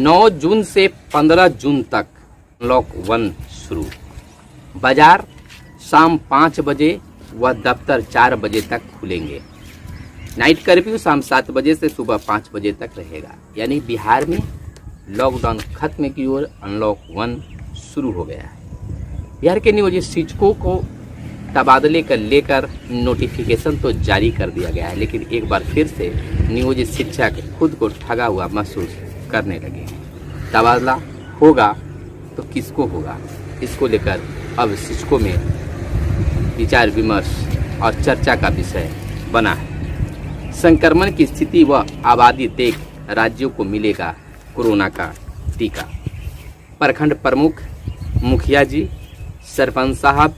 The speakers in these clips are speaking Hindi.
9 जून से 15 जून तक अनलॉक 1 शुरू। बाजार शाम 5 बजे व दफ्तर 4 बजे तक खुलेंगे। नाइट कर्फ्यू शाम 7 बजे से सुबह 5 बजे तक रहेगा। यानी बिहार में लॉकडाउन खत्म की ओर अनलॉक 1 शुरू हो गया है। बिहार के नियोजित शिक्षकों को तबादले कर लेकर नोटिफिकेशन तो जारी कर दिया गया है, लेकिन एक बार फिर से नियोजित शिक्षक खुद को ठगा हुआ महसूस करने लगे हैं। तबादला होगा तो किसको होगा, इसको लेकर अब शिक्षकों में विचार विमर्श और चर्चा का विषय बना है। संक्रमण की स्थिति व आबादी देख राज्यों को मिलेगा कोरोना का टीका। प्रखंड प्रमुख, मुखिया जी, सरपंच साहब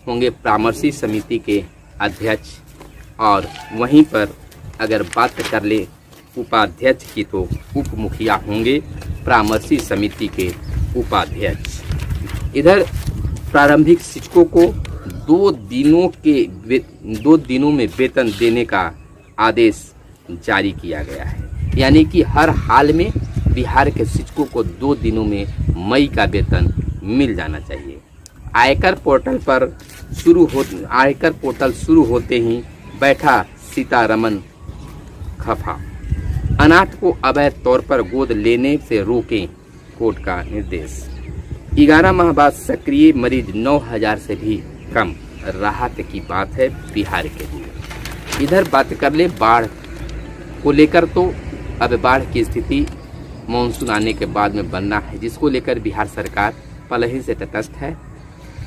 होंगे परामर्शी समिति के अध्यक्ष, और वहीं पर अगर बात कर ले उपाध्यक्ष की तो उप मुखिया होंगे परामर्शी समिति के उपाध्यक्ष। इधर प्रारंभिक शिक्षकों को 2 दिनों में वेतन देने का आदेश जारी किया गया है। यानी कि हर हाल में बिहार के शिक्षकों को 2 दिनों में मई का वेतन मिल जाना चाहिए। आयकर पोर्टल शुरू होते ही बैठा सीतारमन खफा। अनाथ को अवैध तौर पर गोद लेने से रोकें, कोर्ट का निर्देश। 11 माह बाद सक्रिय मरीज 9000 से भी कम, राहत की बात है बिहार के लिए। इधर बात कर ले बाढ़ को लेकर, तो अब बाढ़ की स्थिति मानसून आने के बाद में बनना है, जिसको लेकर बिहार सरकार पहले ही से तटस्थ है।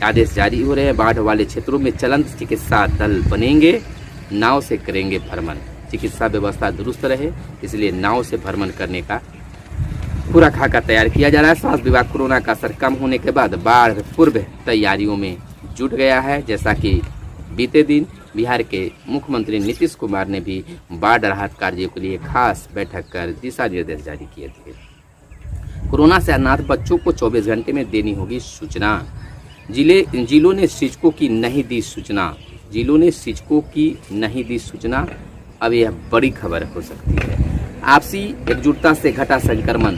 आदेश जारी हो रहे हैं। बाढ़ वाले क्षेत्रों में चलंत चिकित्सा दल बनेंगे, नाव से करेंगे भ्रमण। चिकित्सा व्यवस्था दुरुस्त रहे, इसलिए नाव से भ्रमण करने का पूरा खाका तैयार किया जा रहा है। स्वास्थ्य विभाग कोरोना का असर कम होने के बाद बाढ़ पूर्व तैयारियों में जुट गया है। जैसा कि बीते दिन बिहार के मुख्यमंत्री नीतीश कुमार ने भी बाढ़ राहत कार्यों के लिए खास बैठक कर दिशा निर्देश जारी किए थे। कोरोना से अनाथ बच्चों को 24 घंटे में देनी होगी सूचना। जिलों ने शिक्षकों की नहीं दी सूचना। अब यह बड़ी खबर हो सकती है। आपसी एकजुटता से घटा संक्रमण,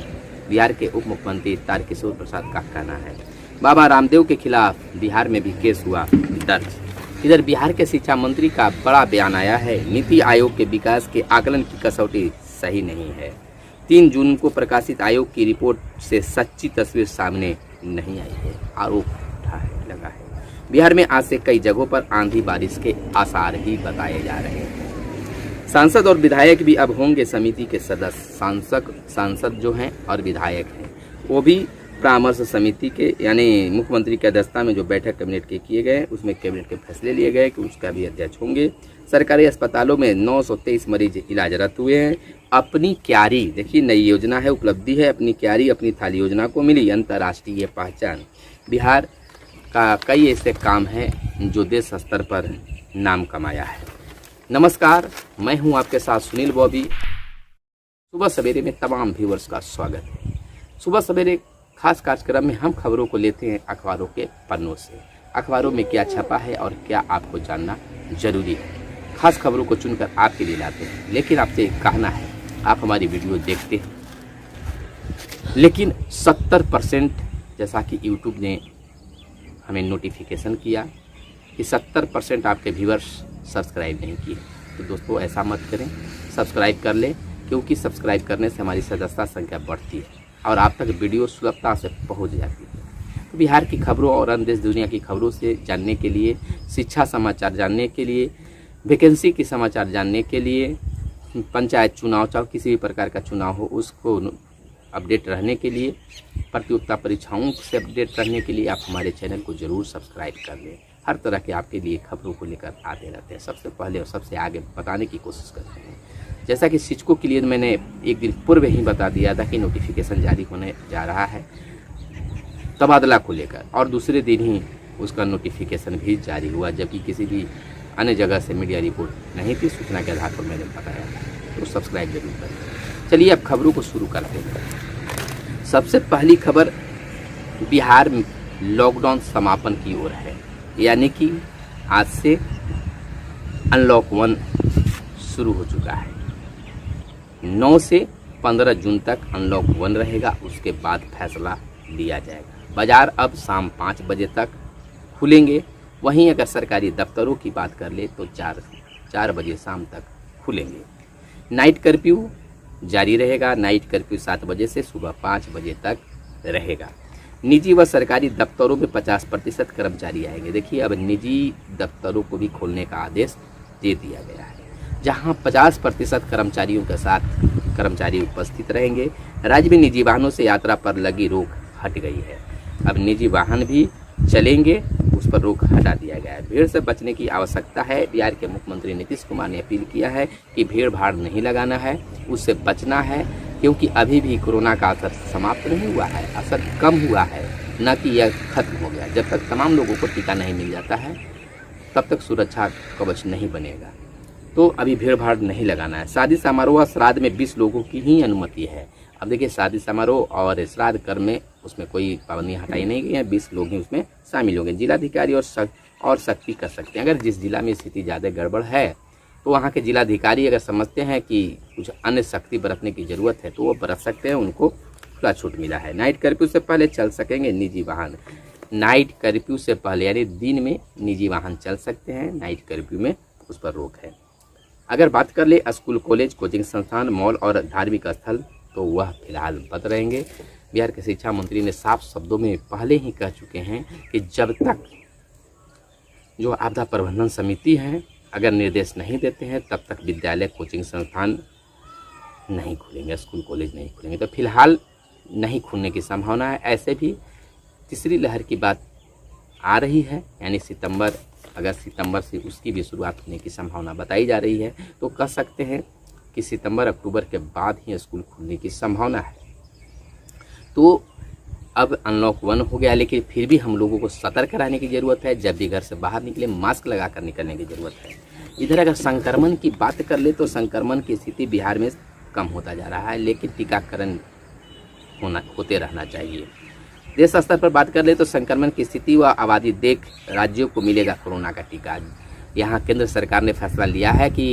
बिहार के उप मुख्यमंत्री तारकिशोर प्रसाद का कहना है। बाबा रामदेव के खिलाफ बिहार में भी केस हुआ दर्ज। इधर बिहार के शिक्षा मंत्री का बड़ा बयान आया है। नीति आयोग के विकास के आकलन की कसौटी सही नहीं है। 3 जून को प्रकाशित आयोग की रिपोर्ट से सच्ची तस्वीर सामने नहीं आई है, आरोप लगा है। बिहार में आज से कई जगहों पर आंधी बारिश के आसार ही बताए जा रहे हैं। सांसद और विधायक भी अब होंगे समिति के सदस्य। सांसद जो हैं और विधायक हैं वो भी परामर्श समिति के, यानी मुख्यमंत्री की अध्यक्षता में जो बैठक कैबिनेट के किए गए, उसमें कैबिनेट के फैसले लिए गए कि उसका भी अध्यक्ष होंगे। सरकारी अस्पतालों में 923 मरीज इलाजरत हुए हैं। अपनी क्यारी, देखिए नई योजना है, उपलब्धि है। अपनी क्यारी अपनी थाली योजना को मिली अंतर्राष्ट्रीय पहचान। बिहार का कई ऐसे काम हैं जो देश स्तर पर नाम कमाया है। नमस्कार, मैं हूं आपके साथ सुनील बॉबी। सुबह सवेरे में तमाम व्यूअर्स का स्वागत है। सुबह सवेरे खास कार्यक्रम में हम खबरों को लेते हैं अखबारों के पन्नों से। अखबारों में क्या छपा है और क्या आपको जानना जरूरी है, खास खबरों को चुनकर आपके लिए लाते हैं। लेकिन आपसे एक कहना है, आप हमारी वीडियो देखते हैं, लेकिन 70% जैसा कि यूट्यूब ने हमें नोटिफिकेशन किया कि 70% आपके व्यूअर्स सब्सक्राइब नहीं किए। तो दोस्तों ऐसा मत करें, सब्सक्राइब कर लें, क्योंकि सब्सक्राइब करने से हमारी सदस्यता संख्या बढ़ती है और आप तक वीडियो सुलभता से पहुंच जाती है। तो बिहार की खबरों और अन्य देश दुनिया की खबरों से जानने के लिए, शिक्षा समाचार जानने के लिए, वैकेंसी की समाचार जानने के लिए, पंचायत चुनाव चाहे किसी भी प्रकार का चुनाव हो उसको अपडेट रहने के लिए, प्रतियोगिता परीक्षाओं से अपडेट रहने के लिए आप हमारे चैनल को ज़रूर सब्सक्राइब कर लें। हर तरह के आपके लिए खबरों को लेकर आते रहते हैं, सबसे पहले और सबसे आगे बताने की कोशिश करते हैं। जैसा कि शिक्षकों के लिए मैंने एक दिन पूर्व ही बता दिया था कि नोटिफिकेशन जारी होने जा रहा है तबादला को लेकर, और दूसरे दिन ही उसका नोटिफिकेशन भी जारी हुआ, जबकि किसी भी अन्य जगह से मीडिया रिपोर्ट नहीं थी। सूचना के आधार पर मैंने बताया, तो सब्सक्राइब जरूर करें। चलिए अब खबरों को शुरू करते हैं। सबसे पहली खबर बिहार में लॉकडाउन समापन की ओर है, यानी कि आज से अनलॉक 1 शुरू हो चुका है। 9 से 15 जून तक अनलॉक 1 रहेगा, उसके बाद फैसला लिया जाएगा। बाजार अब शाम 5 बजे तक खुलेंगे। वहीं अगर सरकारी दफ्तरों की बात कर ले तो 4 बजे शाम तक खुलेंगे। नाइट कर्फ्यू जारी रहेगा। नाइट कर्फ्यू 7 बजे से सुबह 5 बजे तक रहेगा। निजी व सरकारी दफ्तरों में 50% कर्मचारी आएंगे। देखिए, अब निजी दफ्तरों को भी खोलने का आदेश दे दिया गया है, जहां 50% कर्मचारियों के साथ कर्मचारी उपस्थित रहेंगे। राज्य में निजी वाहनों से यात्रा पर लगी रोक हट गई है। अब निजी वाहन भी चलेंगे, उस पर रोक हटा दिया गया है। भीड़ से बचने की आवश्यकता है। बिहार के मुख्यमंत्री नीतीश कुमार ने अपील किया है कि भीड़ भाड़ नहीं लगाना है, उससे बचना है, क्योंकि अभी भी कोरोना का असर समाप्त नहीं हुआ है, असर कम हुआ है, न कि यह खत्म हो गया। जब तक तमाम लोगों को टीका नहीं मिल जाता है तब तक सुरक्षा कवच नहीं बनेगा। तो अभी भीड़ भाड़ नहीं लगाना है। शादी समारोह श्राद्ध में 20 लोगों की ही अनुमति है। अब देखिए, शादी समारोह और श्राद्ध कर्म में उसमें कोई पाबंदियाँ हटाई नहीं गई हैं। 20 लोग ही उसमें शामिल होंगे। जिलाधिकारी और सख्ती कर सकते हैं। अगर जिस जिला में स्थिति ज़्यादा गड़बड़ है तो वहाँ के जिलाधिकारी अगर समझते हैं कि कुछ अन्य सख्ती बरतने की ज़रूरत है तो वो बरत सकते हैं, उनको खुला छूट मिला है। नाइट कर्फ्यू से पहले चल सकेंगे निजी वाहन। नाइट कर्फ्यू से पहले यानी दिन में निजी वाहन चल सकते हैं, नाइट कर्फ्यू में उस पर रोक है। अगर बात कर ले स्कूल, कॉलेज, कोचिंग संस्थान, मॉल और धार्मिक स्थल तो वह फिलहाल बंद रहेंगे। बिहार के शिक्षा मंत्री ने साफ शब्दों में पहले ही कह चुके हैं कि जब तक जो आपदा प्रबंधन समिति है अगर निर्देश नहीं देते हैं तब तक विद्यालय, कोचिंग संस्थान नहीं खुलेंगे, स्कूल, कॉलेज नहीं खुलेंगे। तो फिलहाल नहीं खुलने की संभावना है। ऐसे भी तीसरी लहर की बात आ रही है, यानी अगस्त सितंबर से उसकी भी शुरुआत होने की संभावना बताई जा रही है। तो कह सकते हैं कि सितंबर अक्टूबर के बाद ही स्कूल खुलने की संभावना है। तो अब अनलॉक 1 हो गया, लेकिन फिर भी हम लोगों को सतर्क रहने की ज़रूरत है। जब भी घर से बाहर निकले मास्क लगा कर निकलने की ज़रूरत है। इधर अगर संक्रमण की बात कर ले तो संक्रमण की स्थिति बिहार में कम होता जा रहा है, लेकिन टीकाकरण होते रहना चाहिए। देश स्तर पर बात कर ले तो संक्रमण की स्थिति व आबादी देख राज्यों को मिलेगा कोरोना का टीका। यहाँ केंद्र सरकार ने फैसला लिया है कि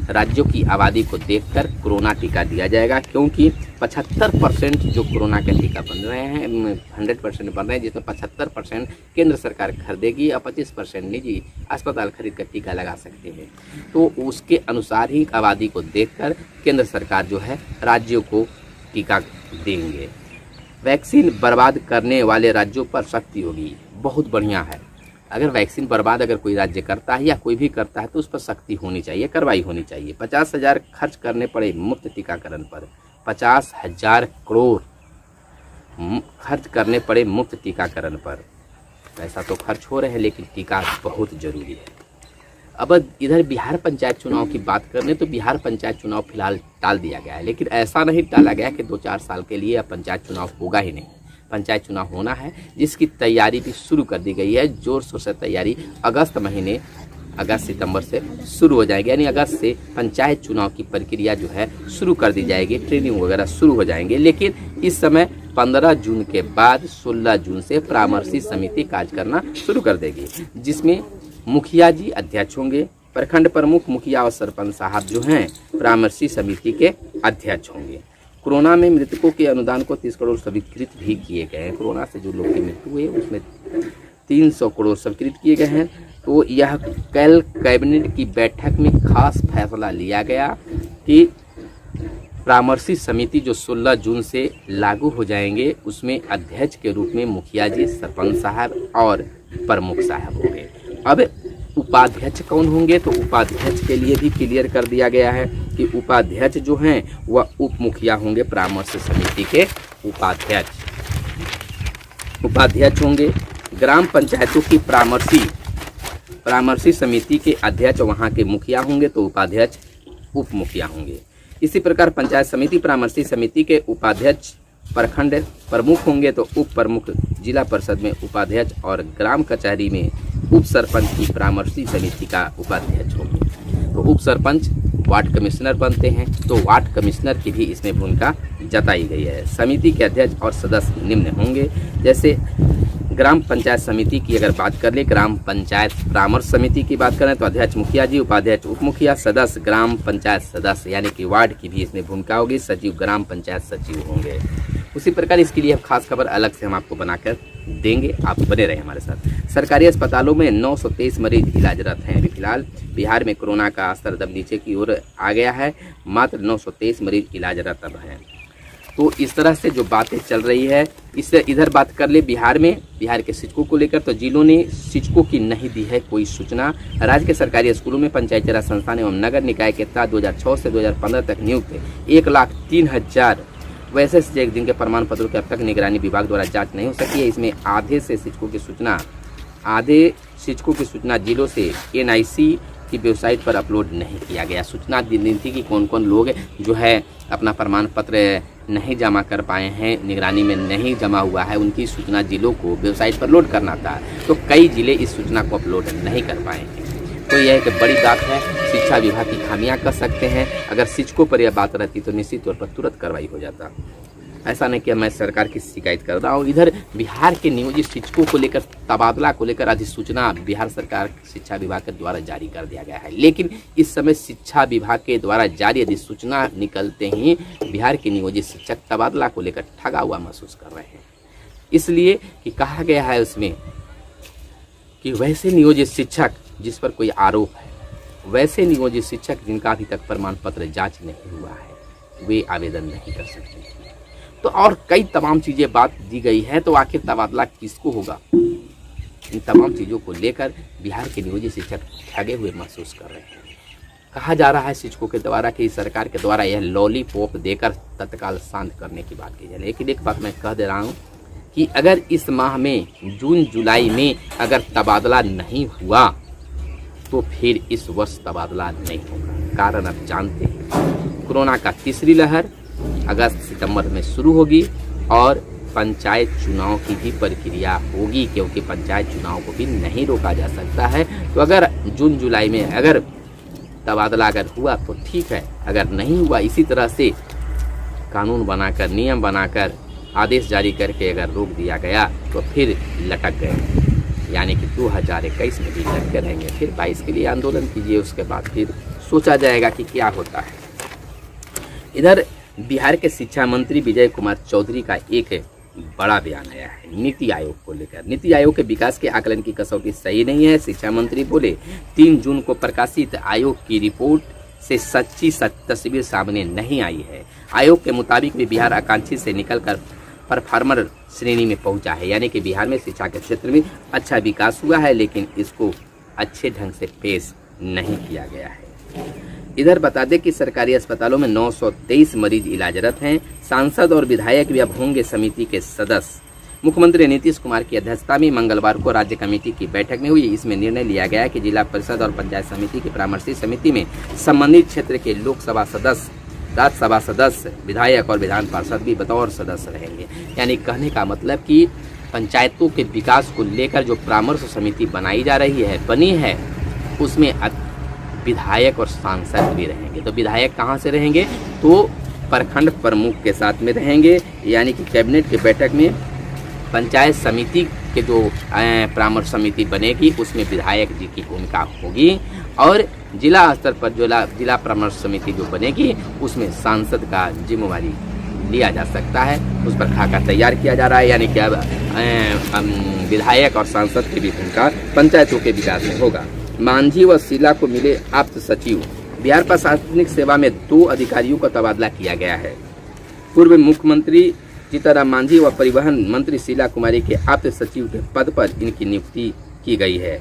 राज्यों की आबादी को देखकर कोरोना टीका दिया जाएगा, क्योंकि 75% जो कोरोना के टीका बन रहे हैं 100% बन रहे हैं, जिसमें 75% केंद्र सरकार खरीदेगी और 25% निजी अस्पताल खरीद कर टीका लगा सकते हैं। तो उसके अनुसार ही आबादी को देखकर केंद्र सरकार जो है राज्यों को टीका देंगे। वैक्सीन बर्बाद करने वाले राज्यों पर सख्ती होगी। बहुत बढ़िया है। अगर वैक्सीन बर्बाद अगर कोई राज्य करता है या कोई भी करता है तो उस पर सख्ती होनी चाहिए, कार्रवाई होनी चाहिए। 50,000 खर्च करने पड़े मुफ्त टीकाकरण पर, 50,000 करोड़ खर्च करने पड़े मुफ्त टीकाकरण पर। पैसा तो खर्च हो रहे हैं, लेकिन टीका बहुत जरूरी है। अब इधर बिहार पंचायत चुनाव की बात करें तो बिहार पंचायत चुनाव फिलहाल टाल दिया गया है, लेकिन ऐसा नहीं टाला गया कि 2-4 साल के लिए अब पंचायत चुनाव होगा ही नहीं। पंचायत चुनाव होना है, जिसकी तैयारी भी शुरू कर दी गई है। जोर शोर से तैयारी अगस्त सितंबर से शुरू हो जाएगी, यानी अगस्त से पंचायत चुनाव की प्रक्रिया जो है शुरू कर दी जाएगी, ट्रेनिंग वगैरह शुरू हो जाएंगे। लेकिन इस समय 15 जून के बाद 16 जून से परामर्शी समिति कार्य करना शुरू कर देगी, जिसमें मुखिया जी अध्यक्ष होंगे, प्रखंड प्रमुख, मुखिया और सरपंच साहब जो हैं परामर्शी समिति के अध्यक्ष होंगे। कोरोना में मृतकों के अनुदान को 30 करोड़ स्वीकृत भी किए गए हैं। कोरोना से जो लोग की मृत्यु हुई है उसमें 300 करोड़ स्वीकृत किए गए हैं। तो यह कल कैबिनेट की बैठक में खास फैसला लिया गया कि परामर्शी समिति जो 16 जून से लागू हो जाएंगे उसमें अध्यक्ष के रूप में मुखिया जी, सरपंच साहब और प्रमुख साहब होंगे। अब उपाध्यक्ष कौन होंगे तो उपाध्यक्ष के लिए भी क्लियर कर दिया गया है कि उपाध्यक्ष जो हैं वह उप मुखिया होंगे। परामर्श समिति के उपाध्यक्ष होंगे। ग्राम पंचायतों की परामर्शी समिति के अध्यक्ष वहां के मुखिया होंगे, तो उपाध्यक्ष उप मुखिया होंगे। इसी प्रकार पंचायत समिति परामर्शी समिति के उपाध्यक्ष प्रखंड प्रमुख होंगे, तो उप प्रमुख जिला परिषद में उपाध्यक्ष और ग्राम कचहरी में उप सरपंच की परामर्शी समिति का उपाध्यक्ष होंगे। तो उप सरपंच वार्ड कमिश्नर बनते हैं, तो वार्ड कमिश्नर की भी इसमें भूमिका जताई गई है। समिति के अध्यक्ष और सदस्य निम्न होंगे, जैसे ग्राम पंचायत समिति की अगर बात कर ले, ग्राम पंचायत परामर्श समिति की बात करें तो अध्यक्ष मुखिया जी, उपाध्यक्ष उप मुखिया, सदस्य ग्राम पंचायत सदस्य यानी कि वार्ड की भी इसमें भूमिका होगी, सचिव ग्राम पंचायत सचिव होंगे। उसी प्रकार इसके लिए खास खबर अलग से हम आपको बनाकर देंगे, आप बने रहे हमारे साथ। सरकारी अस्पतालों में 923 मरीज इलाजरत हैं। अभी फिलहाल बिहार में कोरोना का स्तर दब नीचे की ओर आ गया है, मात्र 923 मरीज इलाजरत अब हैं। तो इस तरह से जो बातें चल रही है, इससे इधर बात कर ले बिहार में, बिहार के शिक्षकों को लेकर तो जिलों ने शिक्षकों की नहीं दी है कोई सूचना। राज्य के सरकारी स्कूलों में पंचायती राज संस्थान एवं नगर निकाय के तहत 2006 से 2015 तक नियुक्त 1,03,000 वैसे शिक्षक जिनके प्रमाण पत्रों की अब तक निगरानी विभाग द्वारा जांच नहीं हो सकी है। इसमें आधे शिक्षकों की सूचना जिलों से NIC की वेबसाइट पर अपलोड नहीं किया गया। सूचना दी थी कि कौन कौन लोग जो है अपना प्रमाण पत्र नहीं जमा कर पाए हैं, निगरानी में नहीं जमा हुआ है, उनकी सूचना जिलों को वेबसाइट पर लोड करना था, तो कई जिले इस सूचना को अपलोड नहीं कर पाए हैं। तो यह एक बड़ी बात है, शिक्षा विभाग की खामियां कर सकते हैं। अगर शिक्षकों पर यह बात रहती तो निश्चित तौर पर तुरंत कार्रवाई हो जाता। ऐसा नहीं कि मैं सरकार की शिकायत कर रहा हूँ। इधर बिहार के नियोजित शिक्षकों को लेकर, तबादला को लेकर अधिसूचना बिहार सरकार शिक्षा विभाग के द्वारा जारी कर दिया गया है, लेकिन इस समय शिक्षा विभाग के द्वारा जारी अधिसूचना निकलते ही बिहार के नियोजित शिक्षक तबादला को लेकर ठगा हुआ महसूस कर रहे हैं। इसलिए कि कहा गया है उसमें कि वैसे नियोजित शिक्षक जिस पर कोई आरोप है, वैसे नियोजित शिक्षक जिनका अभी तक प्रमाण पत्र जांच नहीं हुआ है, वे आवेदन नहीं कर सकते। तो और कई तमाम चीज़ें बात दी गई है, तो आखिर तबादला किसको होगा? इन तमाम चीज़ों को लेकर बिहार के नियोजित शिक्षक ठगे हुए महसूस कर रहे हैं। कहा जा रहा है शिक्षकों के द्वारा कि सरकार के द्वारा यह लॉलीपॉप देकर तत्काल शांत करने की बात की जाए, लेकिन एक बात मैं कह दे रहा हूँ कि अगर इस माह में जून जुलाई में अगर तबादला नहीं हुआ तो फिर इस वर्ष तबादला नहीं होगा। कारण आप जानते हैं, कोरोना का तीसरी लहर अगस्त सितंबर में शुरू होगी और पंचायत चुनाव की भी प्रक्रिया होगी, क्योंकि पंचायत चुनाव को भी नहीं रोका जा सकता है। तो अगर जून जुलाई में अगर तबादला अगर हुआ तो ठीक है, अगर नहीं हुआ, इसी तरह से कानून बनाकर, नियम बनाकर, आदेश जारी करके अगर रोक दिया गया तो फिर लटक गए, यानी कि 2021 में भी लटके रहेंगे। फिर 22 के लिए आंदोलन कीजिए, उसके बाद फिर सोचा जाएगा कि क्या होता है। इधर बिहार के शिक्षा मंत्री विजय कुमार चौधरी का एक बड़ा बयान आया है नीति आयोग को लेकर। नीति आयोग के विकास के आकलन की कसौटी सही नहीं है, शिक्षा मंत्री बोले। 3 जून को प्रकाशित आयोग की रिपोर्ट से सच्ची तस्वीर सामने नहीं आई है। आयोग के मुताबिक भी बिहार आकांक्षी से निकलकर परफॉर्मर श्रेणी में पहुंचा है, यानी कि बिहार में शिक्षा के क्षेत्र में अच्छा विकास हुआ है, लेकिन इसको अच्छे ढंग से पेश नहीं किया गया है। इधर बता दें कि सरकारी अस्पतालों में 923 मरीज इलाजरत हैं। सांसद और विधायक भी अब होंगे समिति के सदस्य। मुख्यमंत्री नीतीश कुमार की अध्यक्षता में मंगलवार को राज्य कमेटी की बैठक में हुई। इसमें निर्णय लिया गया कि जिला परिषद और पंचायत समिति की परामर्शी समिति में संबंधित क्षेत्र के लोकसभा सदस्य, राज्यसभा सदस्य, विधायक और विधान पार्षद भी बतौर सदस्य रहेंगे। यानी कहने का मतलब कि पंचायतों के विकास को लेकर जो परामर्श समिति बनाई जा रही है, बनी है, उसमें विधायक और सांसद भी रहेंगे। तो विधायक कहाँ से रहेंगे? तो प्रखंड प्रमुख के साथ में रहेंगे, यानी कि कैबिनेट की बैठक में पंचायत समिति के जो परामर्श समिति बनेगी उसमें विधायक जी की भूमिका होगी, और जिला स्तर पर जो जिला परामर्श समिति जो बनेगी उसमें सांसद का जिम्मेवारी लिया जा सकता है। उस पर खाका तैयार किया जा रहा है, यानी कि अब विधायक और सांसद की भी भूमिका पंचायतों के विकास में होगा। मांझी व शीला को मिले आप्त सचिव। बिहार प्रशासनिक सेवा में 2 अधिकारियों का तबादला किया गया है। पूर्व मुख्यमंत्री जीतनराम मांझी व परिवहन मंत्री शीला कुमारी के आप्त सचिव के पद पर इनकी नियुक्ति की गई है।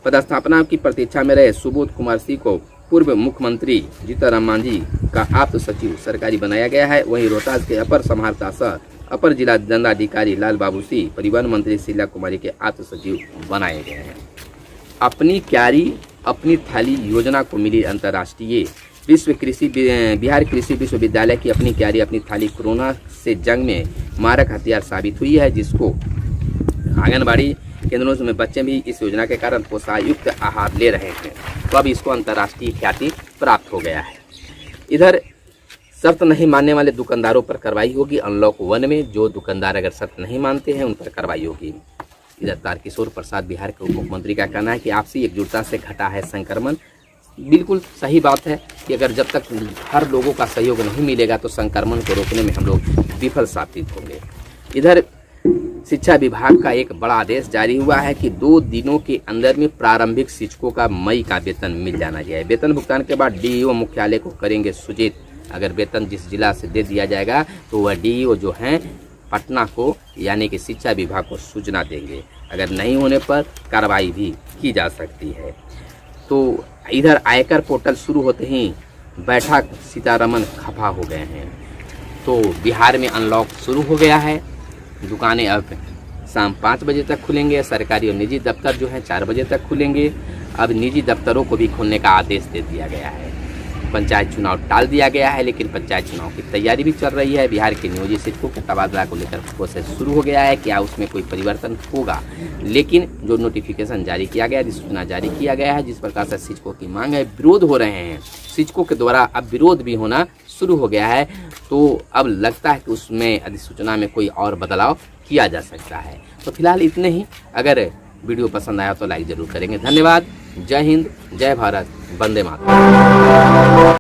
पदस्थापना की प्रतीक्षा में रहे सुबोध कुमार सिंह को पूर्व मुख्यमंत्री जीतनराम मांझी का आप्त सचिव सरकारी बनाया गया है। वहीं रोहतास के अपर समाहर्ता सह अपर जिला दंडाधिकारी लाल बाबू सिंह परिवहन मंत्री शीला कुमारी के आप्त सचिव बनाए गए हैं। अपनी क्यारी अपनी थाली योजना को मिली अंतर्राष्ट्रीय बिहार कृषि विश्वविद्यालय की अपनी क्यारी अपनी थाली कोरोना से जंग में मारक हथियार साबित हुई है, जिसको आंगनबाड़ी केंद्रों में बच्चे भी इस योजना के कारण पोषायुक्त आहार ले रहे हैं। तो अब इसको अंतर्राष्ट्रीय ख्याति प्राप्त हो गया है। इधर शर्त नहीं मानने वाले दुकानदारों पर कार्रवाई होगी। अनलॉक 1 में जो दुकानदार अगर शर्त नहीं मानते हैं उन पर कार्रवाई होगी। इधर तारकिशोर प्रसाद बिहार के उप मुख्यमंत्री का कहना है कि आपसी एकजुटता से घटा है संक्रमण। बिल्कुल सही बात है कि अगर जब तक हर लोगों का सहयोग नहीं मिलेगा तो संक्रमण को रोकने में हम लोग विफल साबित होंगे। इधर शिक्षा विभाग का एक बड़ा आदेश जारी हुआ है कि 2 दिनों के अंदर में प्रारंभिक शिक्षकों का मई का वेतन मिल जाना चाहिए। वेतन भुगतान के बाद डीईओ मुख्यालय को करेंगे सूचित। अगर वेतन जिस जिला से दे दिया जाएगा तो वह डीईओ जो हैं पटना को यानी कि शिक्षा विभाग को सूचना देंगे। अगर नहीं होने पर कार्रवाई भी की जा सकती है। तो इधर आयकर पोर्टल शुरू होते ही बैठक सीतारमन खफा हो गए हैं। तो बिहार में अनलॉक शुरू हो गया है। दुकानें अब शाम 5 बजे तक खुलेंगे। सरकारी और निजी दफ्तर जो हैं 4 बजे तक खुलेंगे। अब निजी दफ्तरों को भी खोलने का आदेश दे दिया गया है। पंचायत चुनाव टाल दिया गया है, लेकिन पंचायत चुनाव की तैयारी भी चल रही है। बिहार के नियोजित शिक्षकों के तबादला को लेकर प्रोसेस शुरू हो गया है। क्या उसमें कोई परिवर्तन होगा? लेकिन जो नोटिफिकेशन जारी किया गया, सूचना जारी किया गया है, जिस प्रकार से शिक्षकों की मांग है, विरोध हो रहे हैं शिक्षकों के द्वारा, अब विरोध भी होना शुरू हो गया है। तो अब लगता है कि उसमें अधिसूचना में कोई और बदलाव किया जा सकता है। तो फिलहाल इतने ही। अगर वीडियो पसंद आया तो लाइक जरूर करेंगे। धन्यवाद। जय हिंद, जय भारत, वंदे मातरम।